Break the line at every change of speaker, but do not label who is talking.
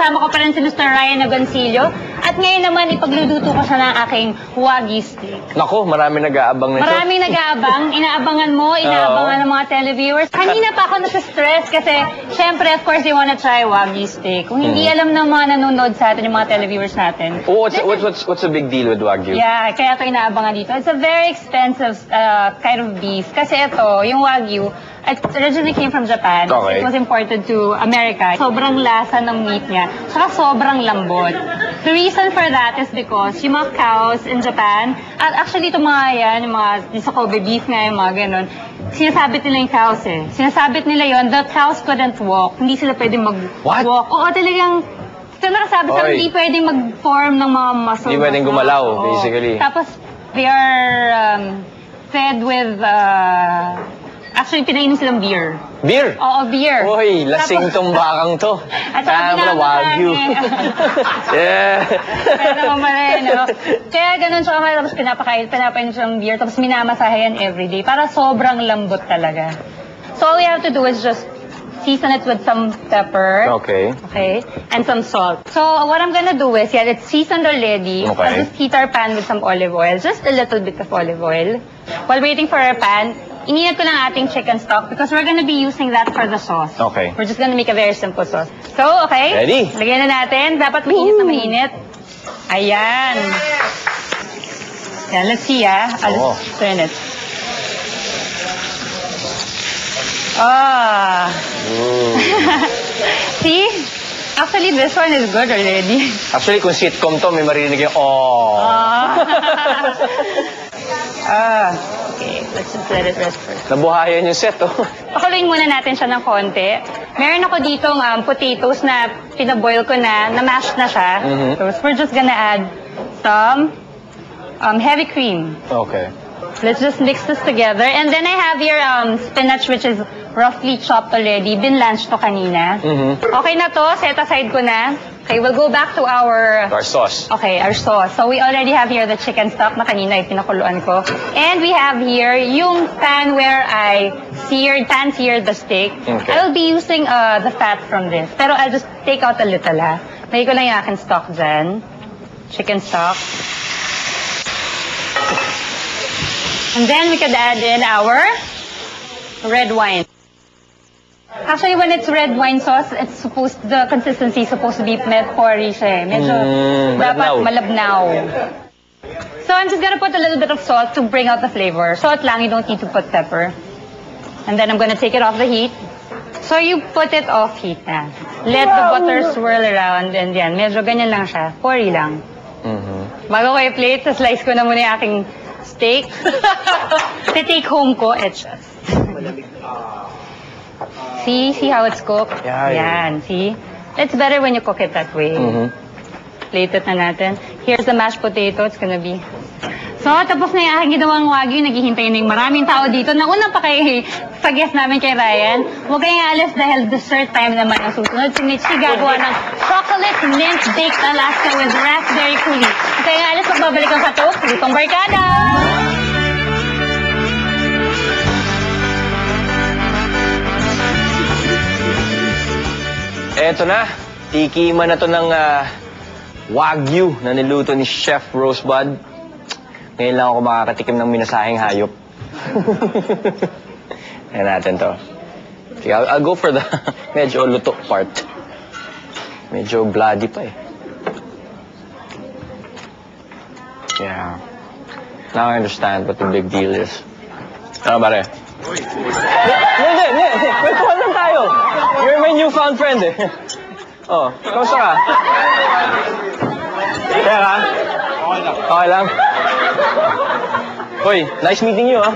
kasama ko pa rin si Mr. Ryan Agoncillo. At ngayon naman, ipagluluto ko siya ng aking Wagyu steak.
Naku, maraming nag-aabang nito.
Maraming nag-aabang. Inaabangan mo, inaabangan ng mga televiewers. Kanina pa ako nasa-stress kasi, syempre, of course, they wanna try Wagyu steak. Kung hindi alam ng mga nanonood sa atin, yung mga televiewers natin.
Oh, what's the big deal with Wagyu?
Yeah, kaya ito inaabangan dito. It's a very expensive kind of beef. Kasi ito, yung Wagyu, it originally came from Japan.
Okay.
It was imported to America. Sobrang lasa ng meat niya. Saka sobrang lambot. The reason for that is because yung mga cows in Japan, at actually itong mga yan, yung mga sa Kobe beef nga, yung mga ganun, sinasabit nila yung cows eh. Sinasabit nila yon, the cows couldn't walk. Hindi sila pwedeng mag-walk.
What?
Oo, talagang, ito nakasabi sa hindi pwedeng mag-form ng mga muscle.
Hindi pwedeng gumalaw, basically.
Tapos, they are fed with, actually, pinainom silang beer.
Beer?
Oo, beer.
Uy, lasing tong bakang to.
At saka
Tama, Wagyu. Yeah.
Kaya naman pala yun, no? Kaya ganun siya kamay, tapos pinapainom silang beer, tapos minamasahe yan everyday, para sobrang lambot talaga. So all we have to do is just season it with some pepper.
Okay.
Okay. And some salt. So what I'm gonna do is, yeah, it's seasoned already.
Okay.
I'll just heat our pan with some olive oil. Just a little bit of olive oil. While waiting for our pan, ininit ko lang ating chicken stock because we're gonna be using that for the sauce.
Okay.
We're just gonna make a very simple sauce. So, okay.
Ready?
Lagyan na natin. Dapat mainit na mainit. Ayan. Yan, let's see, I'll just turn it. Ah. See? Actually, this one is good already.
Actually, kung sitcom to, may marinig yung
Okay, let's just let it rest first.
Nabuhayan yung set, oh.
Pakuluin muna natin siya ng konti. Meron ako ditong potatoes na pinaboil ko na mash na siya. So we're just gonna add some heavy cream.
Okay.
Let's just mix this together. And then I have here spinach, which is roughly chopped already. Binlanched to kanina. Okay na to. Set aside ko na. Okay, we'll go back to our
sauce.
Okay, our sauce. So we already have here the chicken stock na kanina pinakuluan ko. And we have here yung pan where I pan-seared the steak.
Okay.
I will be using the fat from this. Pero I'll just take out a little, May ko lang yung akin stock dyan. Chicken stock. And then we could add in our red wine. Actually, when it's red wine sauce, the consistency is supposed to be porry siya. Medyo dapat malabnaw. So I'm just gonna put a little bit of salt to bring out the flavor. Salt lang, you don't need to put pepper. And then I'm gonna take it off the heat. So you put it off heat na. Let the butter swirl around and yan. Medyo ganyan lang siya. Porry lang. Bago ko i-plate, slice ko na muna yung aking steak. Take home ko, etchas. See how it's cooked?
Yeah.
Yan, see? It's better when you cook it that way. Plate it na natin. Here's the mashed potato. It's gonna be... So, tapos na yung aking ginawang Wagyu. Naghihintay na yung maraming tao dito. Nauna pa sa guest namin kay Ryan. Huwag kayong alis dahil dessert time naman ang susunod. Si Mitchie gagawa ng chocolate mint baked Alaska with raspberry coulis. Huwag kayong alis, magbabalik ang katok. Lutong Barkada!
Eto na, tikiman na to ng Wagyu na niluto ni Chef Rosebud. Ngayon lang ako makakatikim ng minasahing hayop. Ayan natin to. Okay, I'll go for the medyo luto part. Medyo bloody pa eh. Yeah. Now I understand what the big deal is. Ano ba rin? Hindi. Kwentuhan lang tayo. You're my newfound friend eh. Oh, kamusta ka? Kaya ka? Okay lang. Hoy, nice meeting you, ah.